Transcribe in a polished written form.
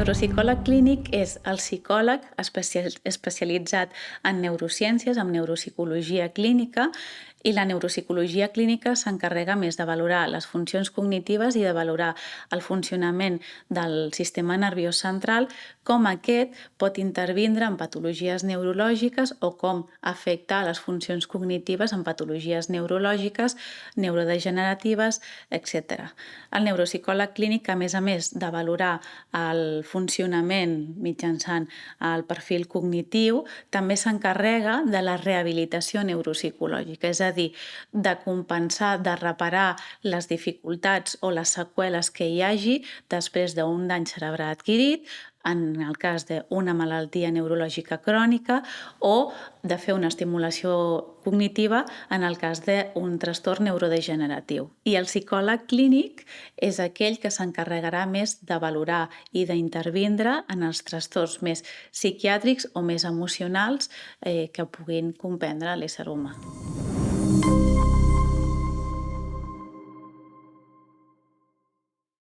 neuropsicòleg clínic és el psicòleg especialitzat en neurociències, en neuropsicologia clínica, i la neuropsicologia clínica s'encarrega més de valorar les funcions cognitives i de valorar el funcionament del sistema nerviós central, com aquest pot intervindre en patologies neurològiques o com afecta les funcions cognitives en patologies neurològiques, neurodegeneratives, etc. El neuropsicòleg clínic, a més de valorar el funcionament mitjançant el perfil cognitiu, també s'encarrega de la rehabilitació neuropsicològica, és a dir, de compensar, de reparar les dificultats o les seqüeles que hi hagi després d'un dany cerebral adquirit, en el cas d'una malaltia neurològica crònica, o de fer una estimulació cognitiva en el cas d'un trastorn neurodegeneratiu. I el psicòleg clínic és aquell que s'encarregarà més de valorar i d'intervindre en els trastorns més psiquiàtrics o més emocionals que puguin comprendre l'ésser humà.